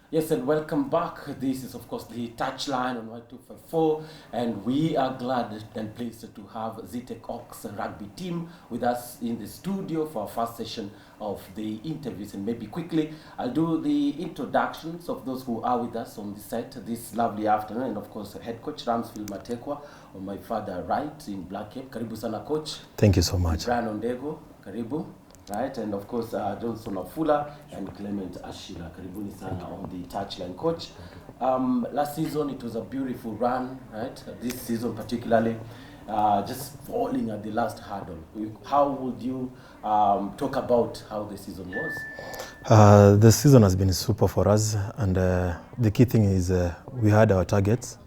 Yes, and welcome back. This is, of course, the Touchline on Y254, and we are glad and pleased to have Zetech Ox rugby team with us in the studio for our first session of the interviews. And maybe quickly, I'll do the introductions of those who are with us on the set this lovely afternoon, and of course, head coach Ramsfield Matekwa on my father right in Black Cape. Karibu sana, coach. Thank you so much. Brian Ondego, karibu. Right, and of course Johnson Afula and Clement Ashila. Karibuni sana on the Touchline, coach. Last season it was a beautiful run, right? This season particularly, just falling at the last hurdle. How would you talk about how the season was? The season has been super for us, and the key thing is we had our targets,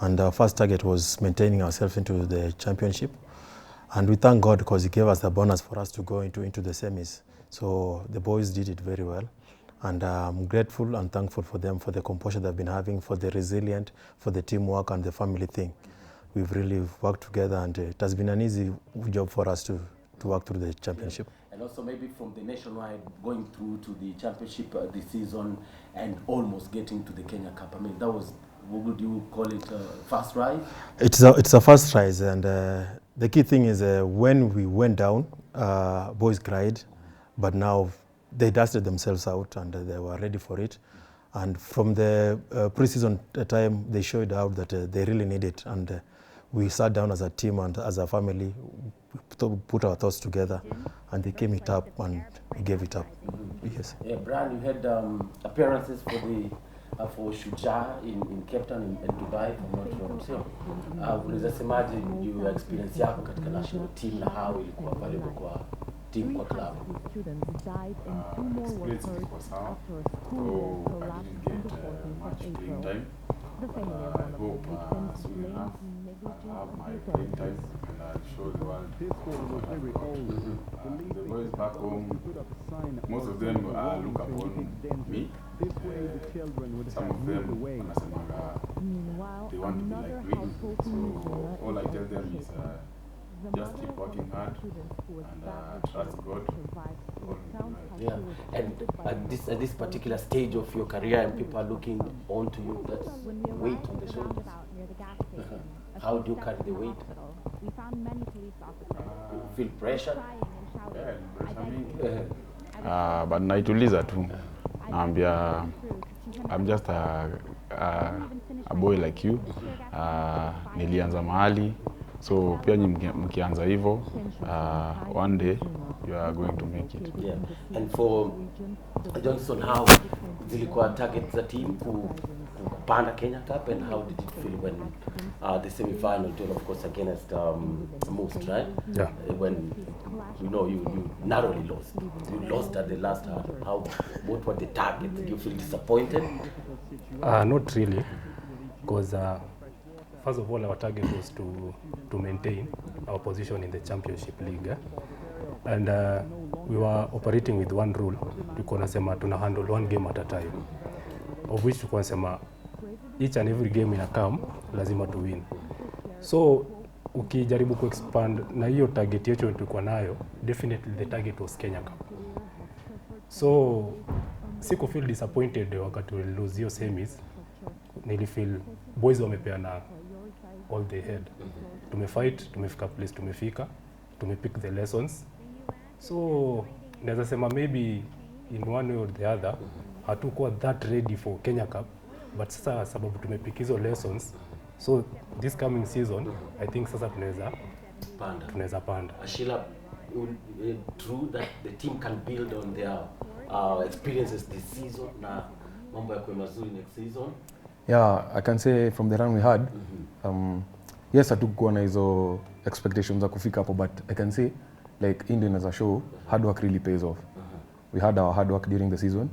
and our first target was maintaining ourselves into the championship. And we thank God because He gave us the bonus for us to go into the semis. So the boys did it very well. And I'm grateful and thankful for them, for the composure they've been having, for the resilient, for the teamwork and the family thing. We've really worked together, and it has been an easy job for us to work through the championship. Yeah. And also maybe from the nationwide, going through to the championship this season and almost getting to the Kenya Cup. I mean, that was, what would you call it, fast rise? It's a fast rise, and the key thing is when we went down, boys cried, but now they dusted themselves out and they were ready for it. And from the pre-season time, they showed out that they really need it. And we sat down as a team and as a family, put our thoughts together, and they came it up and we gave it up. Yes. Yeah, Brian, you had appearances for Shujaa in Cape Town and Dubai, if I'm not wrong. So, unaweza semaje juu ya experience yako katika national team na how ilikuwa valuable kwa team, kwa club? Experience ilikuwa sawa, so I didn't get much playing time. I hope soon enough I'll have my playing time and I'll show the world the boys back home. Most of them look upon me. Some of them they want to be like me. So all I tell them is just keep working hard and trust God. Yeah, and at this particular stage of your career, and people are looking onto you, that's weight on the shoulders. How do you carry the weight? Feel pressure? Yeah, pressure mingi. But naituliza tu. Naambia I'm just a boy like you. Nilianza mahali. So pia mkianza hivyo, one day you are going to make it. Yeah. And for Johnson, how zilikuwa target za team kupanda Kenya Cup, and how did it feel when the semi-final turn, of course, against Most, right? Yeah. When you narrowly lost. You lost at the last hurdle. What were the targets? Did you feel disappointed? Not really, because first of all, our target was to maintain our position in the championship league, and we were operating with one rule. Tulikuwa nasema tuna handle one game at a time, of which tulikuwa nasema each and every game ina come lazima to win. So ukijaribu ku expand na hiyo target yetu tulikuwa nayo, definitely the target was Kenya Cup. So siku feel disappointed wakati we lose hiyo semis. Nilifeel boys wamepeana all they had. Tumefight, tumefika place tumefika, tumepick the lessons. So naweza sema maybe in one way or the other hatukuwa that ready for Kenya Cup, but sasa sababu tumepick hizo lessons, so this coming season I think sasa tunaweza panda. Ashila, true that the team can build on their experiences this season na mambo ya kuwa mazuri next season? Yeah, I can say from the run we had, yes, hatukuwa na hizo expectations za kufika hapo, but I can say like Indian as a show, hard work really pays off. We had our hard work during the season,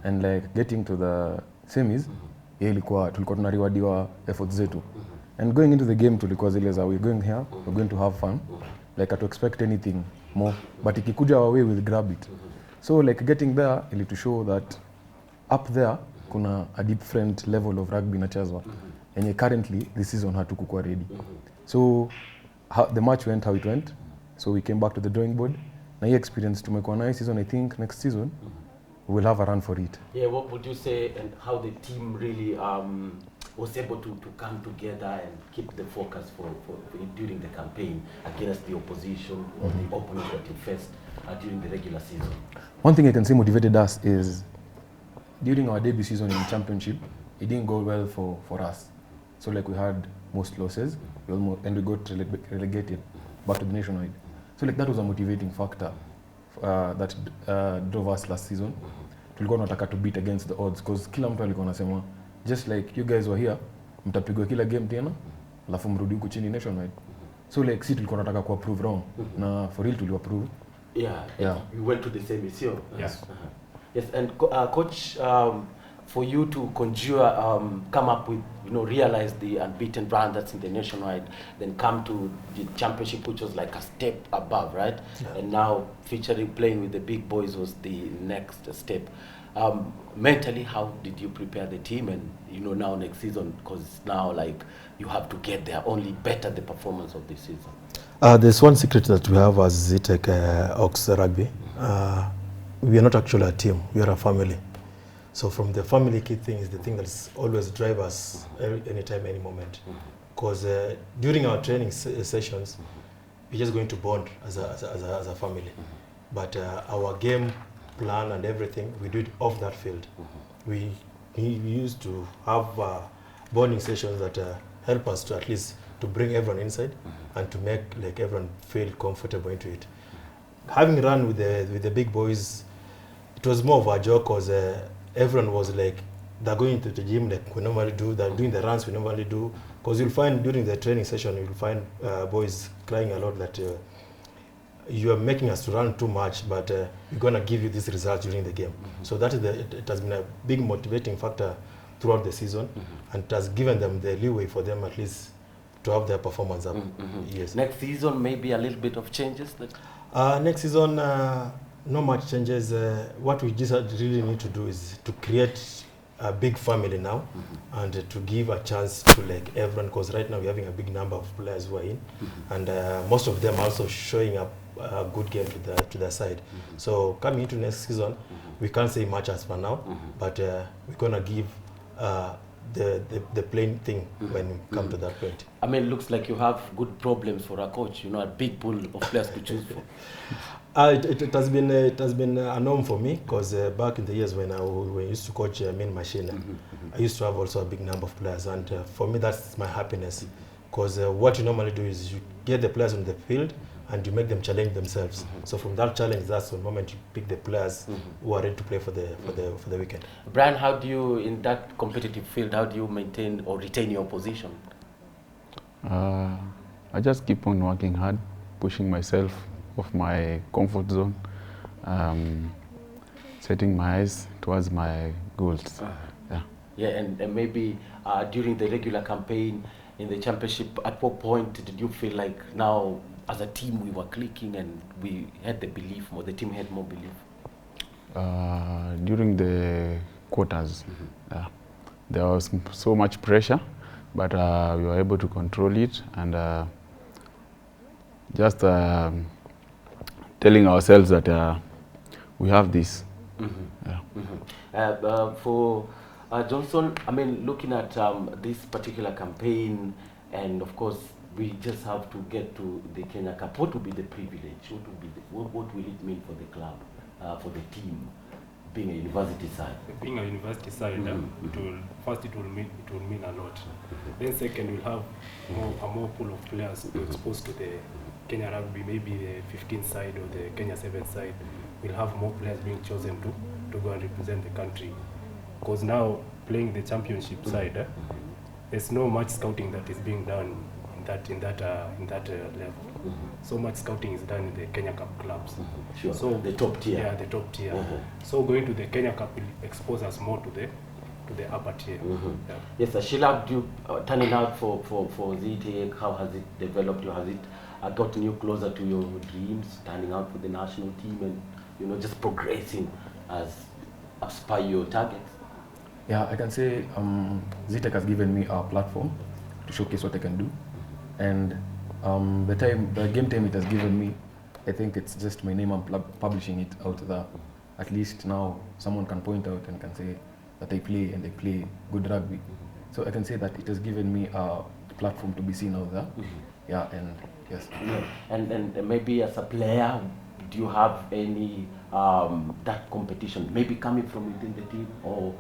and like getting to the semis, tulikuwa tunarewadiwa efforts zetu. And going into the game tulikuwa zile za we're going here, we're going to have fun, like to expect anything more, but ikikuja our way we'll grab it. So like getting there ili to show that up there kuna a different level of rugby inachezwa, and currently this season hatukuwa ready. So the match went how it went, so we came back to the drawing board. Na hii experience tumekuwa nayo season, I think next season we'll have a run for it. Yeah, what would you say and how the team really was able to come together and keep the focus for during the campaign against the opposition or the opponent that you faced during the regular season? One thing I can say motivated us is during our debut season in championship, it didn't go well for us. So like we had most losses, and we got relegated back to the nationwide. So like that was a motivating factor that drove us last season. Tulikuwa tunataka to beat against the odds because kila mtu alikuwa anasema just like you guys were here, mtapigwa kila game tena, alafu mrudi huku chini nationwide. So like si tulikuwa tunataka kuwa prove wrong na for real tuliwa prove. Yeah. You went to the same issue. Yes. Yes, and coach, for you to come up with, realize the unbeaten run that's in the nationwide, then come to the championship, which was like a step above, right? Yeah. And now playing with the big boys was the next step. Mentally, how did you prepare the team? And now next season, because now like you have to get there, only better the performance of this season. There's one secret that we have as Zetech Ox Rugby. We are not actually a team, we are a family. So from the family, key thing is the thing that's always drive us anytime, any moment. Because during our training sessions, we're just going to bond as a family. But our game plan and everything, we do it off that field. We used to have bonding sessions that help us to at least to bring everyone inside and to make like everyone feel comfortable into it. Having run with the big boys, it was more of a joke because everyone was like, they're going to the gym like we normally do, they're doing the runs we normally do. Because you'll find during the training session, you'll find boys crying a lot that you are making us to run too much, but we're going to give you this result during the game. So that is it has been a big motivating factor throughout the season, and it has given them the leeway for them at least to have their performance up. Yes. Next season, maybe a little bit of changes? Next season, no much changes. What we just really need to do is to create a big family now and to give a chance to like everyone, because right now we're having a big number of players who are in, and most of them also showing up a good game to their side. So coming into next season, we can't say much as for now, but we're gonna give the plain thing when we come to that point. I mean, it looks like you have good problems for a coach. A big pool of players to choose for. It has been a norm for me because back in the years when I used to coach main machine, I used to have also a big number of players, and for me that's my happiness. Because what you normally do is you get the players on the field and you make them challenge themselves. So from that challenge, that's the moment you pick the players who are ready to play for the weekend. Brian, how do you, in that competitive field, how do you maintain or retain your position? I just keep on working hard, pushing myself off my comfort zone, setting my eyes towards my goals. Yeah, and maybe during the regular campaign in the championship, at what point did you feel like now as a team we were clicking and we had the belief, or the team had more belief? During the quarters, there was so much pressure, but we were able to control it and just telling ourselves that we have this. For Johnson, I mean, looking at this particular campaign, and of course, we just have to get to the Kenya Cup. What will be the privilege? What will it mean for the club, for the team, being a university side? Being a university side, it will mean a lot. Then second, we'll have a more pool of players exposed to the Kenya Rugby, maybe the 15th side or the Kenya 7th side. We'll have more players being chosen to go and represent the country. Because now, playing the championship side, there's no much scouting that is being done in that level. So much scouting is done in the Kenya Cup clubs. Sure. So the top tier. Yeah, the top tier. So going to the Kenya Cup will expose us more to the upper tier. Yes, Sheila, turning out for Zetech, how has it developed? Has it gotten you closer to your dreams, turning out for the national team, and just progressing as per your targets? Yeah, I can say Zetech has given me a platform to showcase what I can do, and the game time it has given me, I think it's just my name. I'm publishing it out there, at least now someone can point out and can say that I play and I play good rugby. So I can say that it has given me a platform to be seen out there. Yeah, and yes. Yeah. And maybe as a player, do you have any that competition, maybe coming from within the team or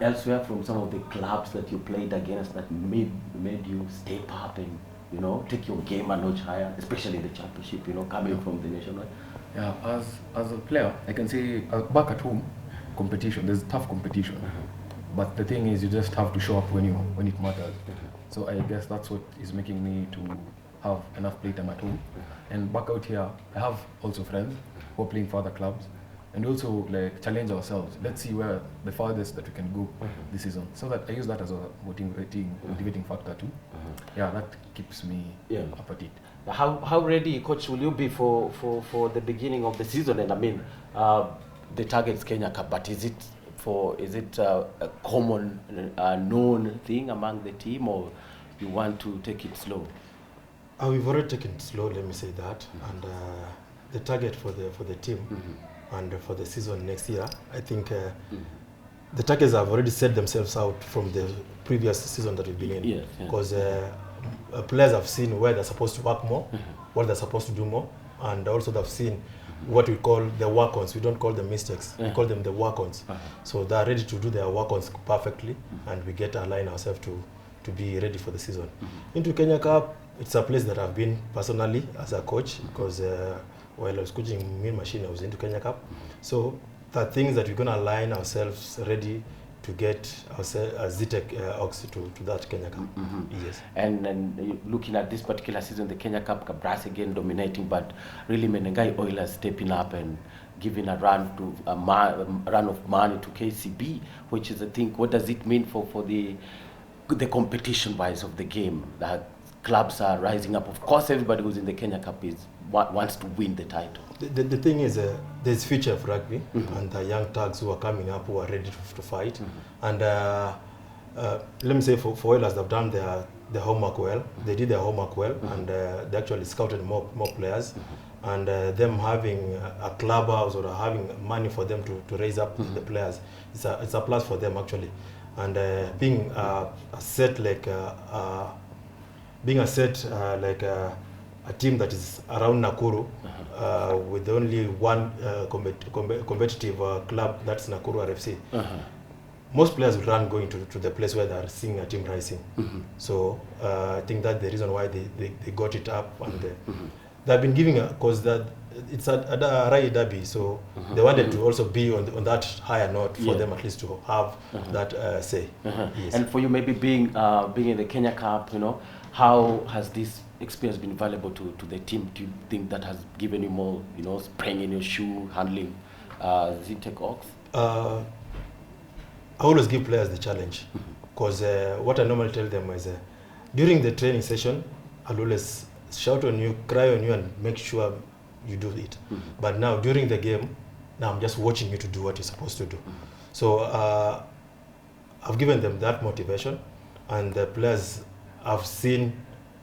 elsewhere from some of the clubs that you played against that made you step up and, you know, take your game a notch higher, especially the championship, you know, coming from the national? Yeah, as a player, I can say back at home, competition, there's tough competition. But the thing is, you just have to show up when it matters. So I guess that's what is making me to have enough playtime at home. And back out here, I have also friends who are playing for other clubs, and also like challenge ourselves. Let's see where the farthest that we can go this season. So that I use that as a motivating factor too. Yeah, that keeps me up at it. How ready, coach, will you be for the beginning of the season? And I mean, the target is Kenya Cup, but is it a common known thing among the team, or you want to take it slow? We've already taken it slow, let me say that. And the target for the team and for the season next year, I think the targets have already set themselves out from the previous season that we've been in. Because players have seen where they're supposed to work more, what they're supposed to do more, and also they've seen what we call the work-ons. We don't call them mistakes, we call them the work-ons. So they're ready to do their work-ons perfectly, and we get to align ourselves to be ready for the season. Into Kenya Cup, it's a place that I've been personally as a coach, because while I was coaching Mean Machine, I was into Kenya Cup. So the things that we're going to align ourselves ready to get ourselves Zetech Ox to that Kenya Cup. Yes. And looking at this particular season, the Kenya Cup, Kabras again dominating, but really Menengai Oilers stepping up and giving a run of money to KCB, which is, I think, what does it mean for the competition wise of the game? That clubs are rising up. Of course, everybody who's in the Kenya Cup wants to win the title. The thing is, there's future of rugby, and the young tags who are coming up who are ready to fight. And let me say, for Oilers, they've done their homework well. They did their homework well, and they actually scouted more players. And them having a clubhouse or having money for them to raise up the players, it's a plus for them actually. And being a set like a team that is around Nakuru, with only one competitive club, that's Nakuru RFC. Most players will run going to the place where they are seeing a team rising. So I think that's the reason why they got it up, and they've been giving because that it's a Rai derby, so they wanted to also be on that higher note for them at least to have that say. Yes. And for you, maybe being in the Kenya Cup, you know, how has this experience been valuable to the team? Do you think that has given you more, you know, spraying in your shoe, handling Zetech Ox? I always give players the challenge, because what I normally tell them is during the training session, I'll always shout on you, cry on you, and make sure you do it. But now during the game, now I'm just watching you to do what you're supposed to do. So I've given them that motivation, and the players have seen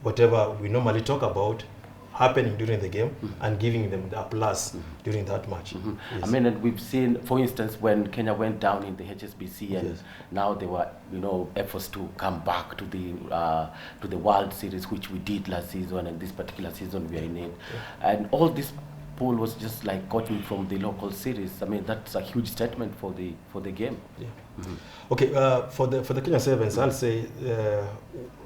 whatever we normally talk about happening during the game and giving them a plus during that match. Yes. I mean, and we've seen, for instance, when Kenya went down in the HSBC, and now there were, you know, efforts to come back to the World Series, which we did last season, and this particular season we are in it. And all this pool was just like gotten from the local series. I mean, that's a huge statement for the game. Okay, for the Kenya Sevens, I'll say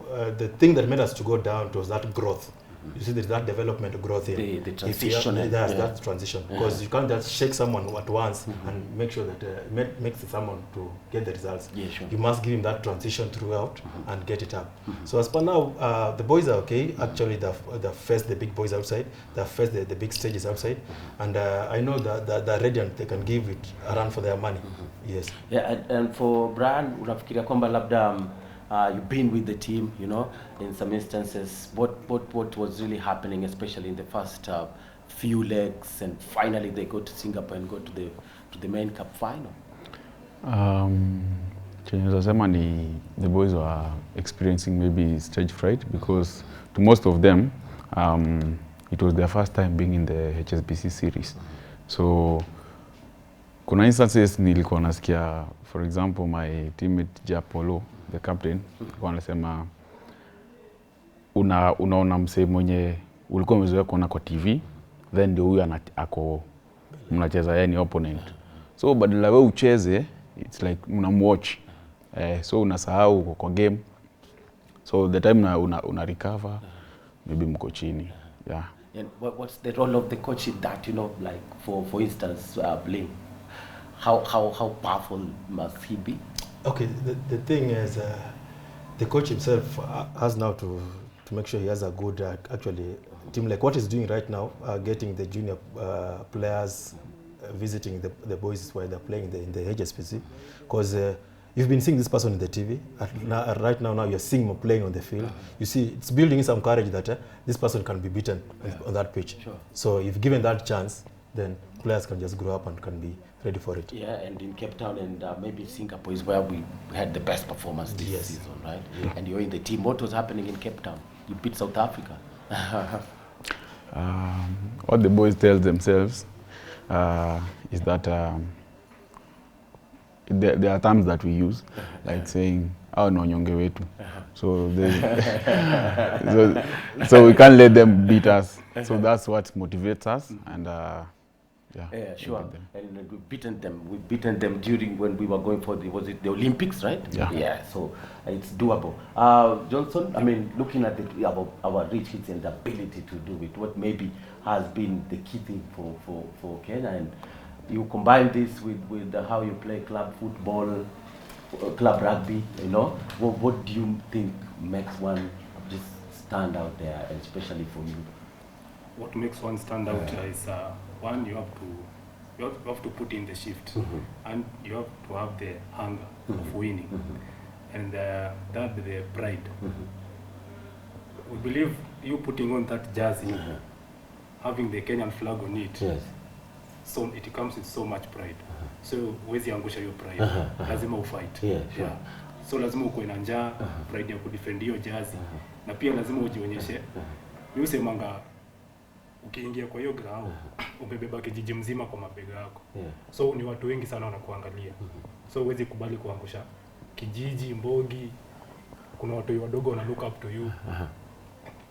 the thing that made us to go down was that growth. You see, there's that development growth in the transition. That transition, because you can't just shake someone at once and make sure that makes someone to get the results. You must give him that transition throughout and get it up. So as per now, the boys are okay. Actually, they've faced the big boys outside. They've faced the big stages outside, and I know that they're ready and they can give it a run for their money. Yes. Yeah, and for Brian, unafikiria kwamba labda you've been with the team, you know, in some instances, what was really happening, especially in the first few legs, and finally they go to Singapore and go to the main cup final? The boys were experiencing maybe stage fright, because to most of them, it was their first time being in the HSBC series. So Kuna instances nilikuwa nasikia, for example, my teammate Japolo, the captain, alikuwa anasema unaona msee mwenye ulikuwa umezoea kuona kwa TV, then ndio huyu ako mnacheza yeye ni opponent. So badala wewe ucheze, it's like unamwatch. So unasahau kwa game. So the time una recover, maybe mko chini. Yeah. And what's the role of the coach in that, you know, like for instance, Bling? How powerful must he be? Okay, the thing is, the coach himself has now to make sure he has a good actually team, like what he's doing right now, getting the junior players, visiting the boys while they're playing in the HSBC, because you've been seeing this person in the TV. Right now you're seeing him playing on the field. You see, it's building some courage that this person can be beaten on that pitch. Sure. So if given that chance, then players can just grow up and can be ready for it. Yeah, and in Cape Town and maybe Singapore is where we had the best performance this season, right? Yeah. And you're in the team. What was happening in Cape Town? You beat South Africa. What the boys tell themselves is that there are terms that we use, like saying, "Oh no, nyonge wetu." So so we can't let them beat us. So that's what motivates us, and yeah, sure. And we've beaten them during when we were going for the Olympics, right? Yeah. Yeah. So it's doable. Johnson, I mean, looking at our rich hits and the ability to do it, what maybe has been the key thing for Kenya, and you combine this with how you play club football, club rugby, you know, what do you think makes one just stand out there, and especially for you? What makes one stand out is one, you have to put in the shift, and you have to have the hunger of winning, and that the pride. We believe you putting on that jersey, having the Kenyan flag on it. Yes. So it comes with so much pride. So huwezi angusha hiyo pride. Lazima ufight. Yeah, sure. Yeah. So lazima uko na njaa, pride ya kudefend hiyo jersey. Na pia lazima ujionyeshe. Mimi usemanga ukiingia kwa hiyo ground, umebeba kijiji mzima kwa mabega yako. So ni watu wengi sana wanakuangalia. So huwezi kubali kuangusha kijiji, mbogi. Kuna watu wadogo wana look up to you.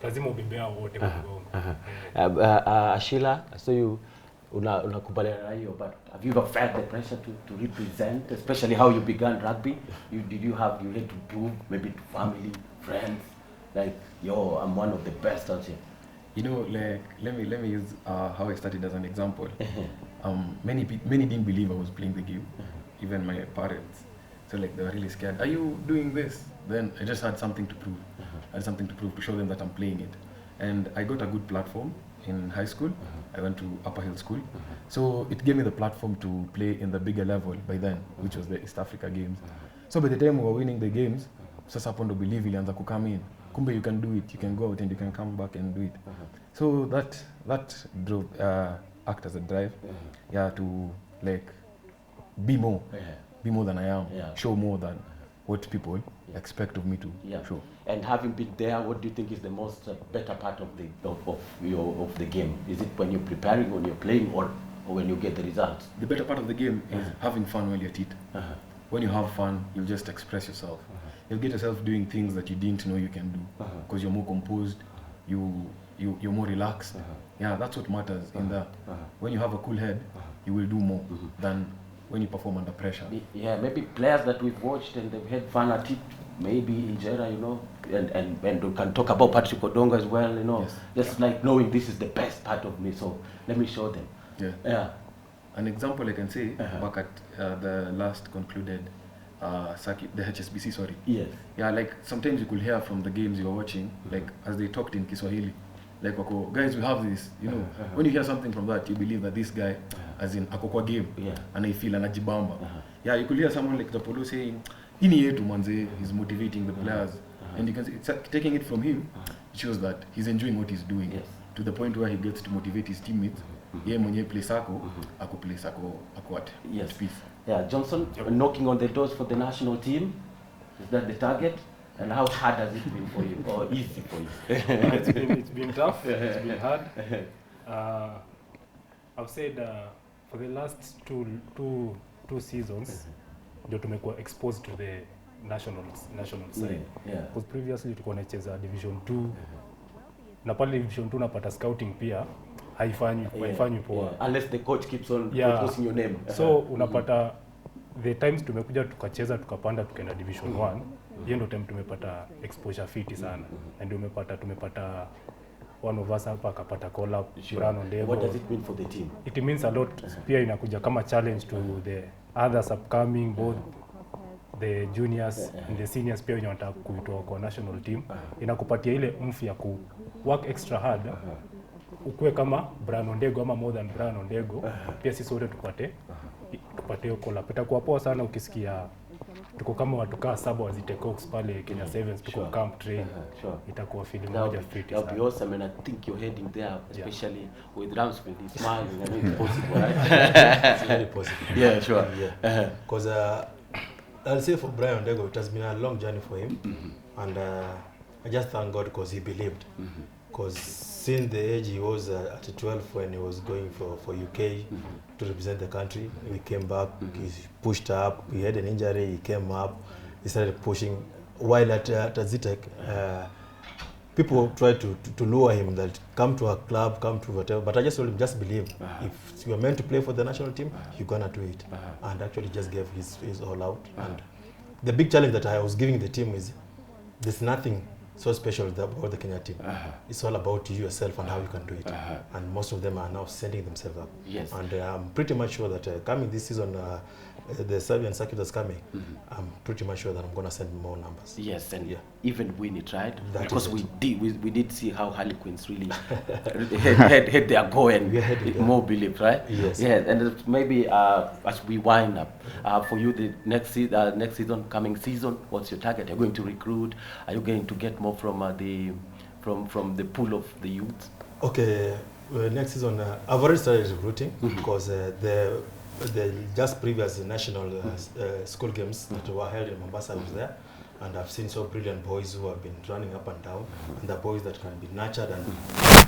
Lazima ubebe hao wote kwa mgongo. Ashila, so you unakubaliana na hiyo, but have you ever felt the pressure to represent, especially how you began rugby? You had to prove maybe to family, friends, like, yo, I'm one of the best out here? You know, like, let me use how I started as an example. Many didn't believe I was playing the game, even my parents. So like they were really scared. Are you doing this? Then I just had something to prove. I had something to prove to show them that I'm playing it, and I got a good platform in high school. I went to Upper Hill School, so it gave me the platform to play in the bigger level by then, which was the East Africa Games. So by the time we were winning the games, sasa hapo ndo believe ilianza ku come in. Kumbe you can do it, you can go out and you can come back and do it. So that drove act as a drive, to like be more than I am, show more than what people expect of me to show. And having been there, what do you think is the most better part of the game? Is it when you're preparing, when you're playing, or when you get the results? The better part of the game is having fun while you're at it. When you have fun, you'll just express yourself. You'll get yourself doing things that you didn't know you can do, because you're more composed, you're more relaxed. Yeah, that's what matters in that. When you have a cool head, you will do more than when you perform under pressure. Yeah, maybe players that we've watched and they've had fun at it, maybe Injera, you know, and we can talk about Patrick Odonga as well, you know, just like knowing this is the best part of me, so let me show them. Yeah. An example I can say, back at the last concluded circuit, the HSBC, sorry. Yes. Yeah, like sometimes you could hear from the games you were watching, like as they talked in Kiswahili, like wako, guys, we have this, you know. When you hear something from that, you believe that this guy, as in ako kwa game, and I feel anajibamba. Yeah, you could hear someone like Japolo saying, ini yetu manze, he's motivating the players, and you can see, taking it from him, it shows that he's enjoying what he's doing, to the point where he gets to motivate his teammates. Yeye mwenye play sako, ako play sako, ako at peace. Yeah, Johnson, knocking on the doors for the national team, is that the target? And how hard has it been for you, or easy for you? It's been tough. It's been hard. I've said For the last two seasons, ndio tumekuwa exposed to the national side. Because previously tulikuwa tunacheza Division 2. Na pale Division 2 unapata scouting pia haifanywi poa. Unless the coach keeps on posting your name. So unapata the times tumekuja tukacheza tukapanda tukaenda Division 1, hiyo ndio time tumepata exposure fiti sana. And tumepata one of us hapa akapata call up Brano Ndego. What does it mean for the team? It means a lot. Pia inakuja kama challenge to the others upcoming, both the juniors and the seniors pia wenye wanataka kuitwa kwa national team. Inakupatia ile mfu ya ku work extra hard. Ukue kama Brano Ndego ama more than Brano Ndego, pia sisi wote tupate hiyo call up. Itakuwa poa sana ukisikia tuko kama watu kaa saba wa Zetech pale Kenya Sevens, tuko camp train. Itakuwa feeling moja fiti sana. That'll be awesome, and I think you're heading there, especially with Ramsfield. He's smiling. I mean, it's possible, right? It's very possible. Yeah, sure. Because I'll say for Brian Ndego, it has been a long journey for him, and I just thank God because he believed. Because since the age he was at 12 when he was going for UK to represent the country, he came back, he pushed up, he had an injury, he came up, he started pushing. While at Zetech, people tried to lure him that come to a club, come to whatever, but I just told him, just believe. If you are meant to play for the national team, you're gonna do it. And actually just gave his all out. And the big challenge that I was giving the team is, there's nothing so special about the Kenya team. It's all about you yourself and how you can do it. And most of them are now setting themselves up. Yes. And I'm pretty much sure that coming this season, the Serbian circuit is coming. I'm pretty much sure that I'm going to send more numbers. Yes, and even win it, right? That because we did see how Harlequins really had their go and more belief, right? Yes. Yeah, and maybe as we wind up, for you the next season, coming season, what's your target? Are you going to recruit? Are you going to get more from the pool of the youth? Okay, next season I've already started recruiting because the just previous national school games that were held in Mombasa, I was there, and I've seen so brilliant boys who have been running up and down, and the boys that can be nurtured and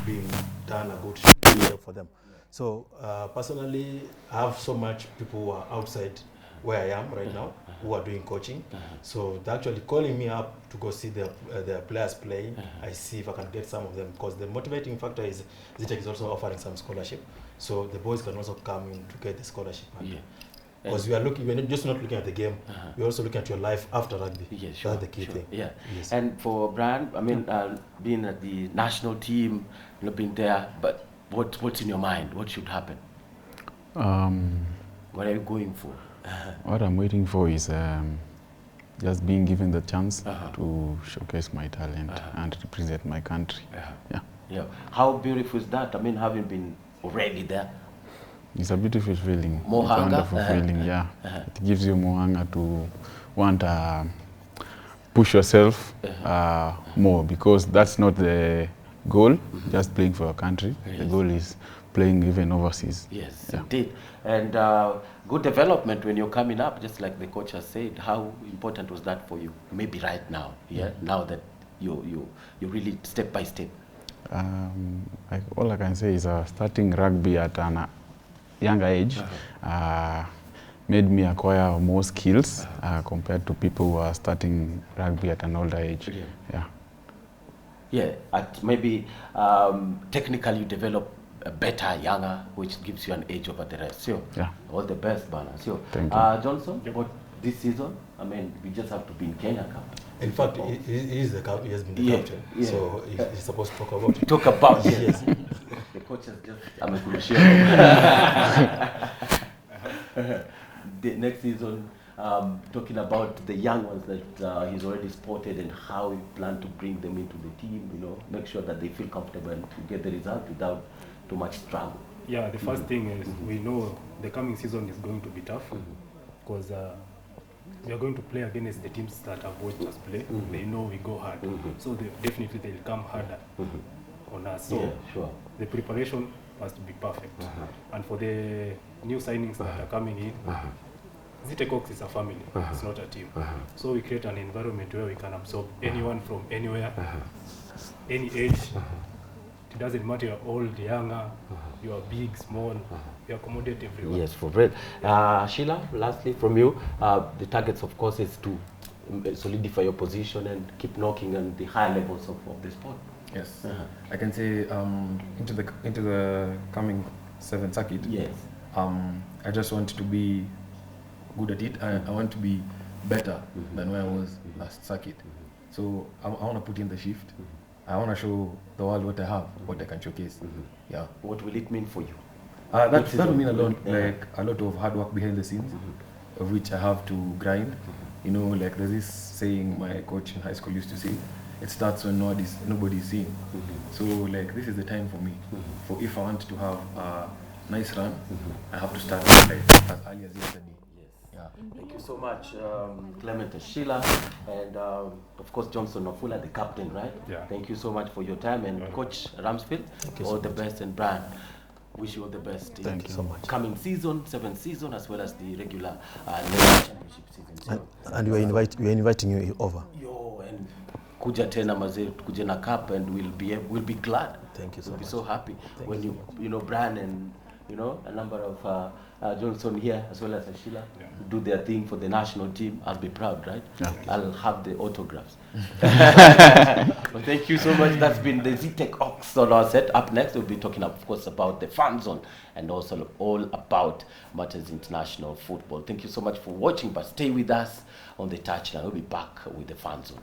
being done a good job for them. So personally, I have so much people who are outside where I am right now who are doing coaching. So they're actually calling me up to go see their players playing. I see if I can get some of them, because the motivating factor is Zetech is also offering some scholarship. So the boys can also come in to get the scholarship. Because we're just not looking at the game, we're also looking at your life after rugby. Yeah, sure, that's the key thing. Yeah. Yes. And for Brian, I mean, being at the national team, being there, but what's in your mind? What should happen? What are you going for? What I'm waiting for is just being given the chance to showcase my talent and represent my country. Yeah. How beautiful is that? I mean, having been already there. It's a beautiful feeling. More it's a hunger? wonderful feeling, yeah. It gives you more hunger to want to push yourself more, because that's not the goal, just playing for your country. The goal is playing even overseas. Yes, indeed. And good development when you're coming up, just like the coach has said. How important was that for you? Maybe right now, now that you really step by step. All I can say is starting rugby at an younger age made me acquire more skills compared to people who are starting rugby at an older age. At maybe technically you develop better, younger, which gives you an edge over the rest. So, all the best, Bana. So, thank you. Johnson, what this season? I mean, we just have to be in Kenya Cup. In fact, he has been the captain, so he's supposed to talk about it. Talk about it. Yes. The coach has just, I'm a good share. The next season, talking about the young ones that he's already spotted and how he planned to bring them into the team, make sure that they feel comfortable and to get the result without too much struggle. Yeah, the first thing is we know the coming season is going to be tough because we are going to play against the teams that have watched us play. They know we go hard, so definitely they'll come harder on us. So the preparation must be perfect. And for the new signings that are coming in, Zetech is a family, it's not a team. So we create an environment where we can absorb anyone from anywhere, any age, It doesn't matter you're old, younger, you're big, small, you accommodate everyone. Yes, for real. Sheila, lastly from you, the targets of course is to solidify your position and keep knocking on the high levels of the sport. Yes. I can say into the coming 7th circuit. Yes. I just want to be good at it. I want to be better than where I was last circuit. So I want to put in the shift. I want to show the world what I have, what I can showcase. Yeah. What will it mean for you? That will mean a lot, like a lot of hard work behind the scenes, of which I have to grind. You know, like there's this saying my coach in high school used to say, it starts when nobody's seeing. So like this is the time for me. For if I want to have a nice run, I have to start like as early as yesterday. Yeah. Thank you so much, Clement and Sheila, and of course Johnson Wafula, the captain, right? Yeah. Thank you so much for your time, and Coach Ramsfield, all the best, and Brian, wish you all the best. Thank you so much. Coming season, 7th season, as well as the regular League Championship season. So, And we are inviting you over. yo, and kuja tena mazee, kuja na cup, and we'll be glad. Thank you so We'll much. be so happy when you know Brian and a number of Johnson here as well as Sheila do their thing for the national team. I'll be proud, right? Yeah. I'll have the autographs. Well, thank you so much. That's been the Zetech Ox on our set. Up next, we'll be talking, of course, about the fan zone and also all about matters international football. Thank you so much for watching, but stay with us on the Touchline. We'll be back with the fan zone.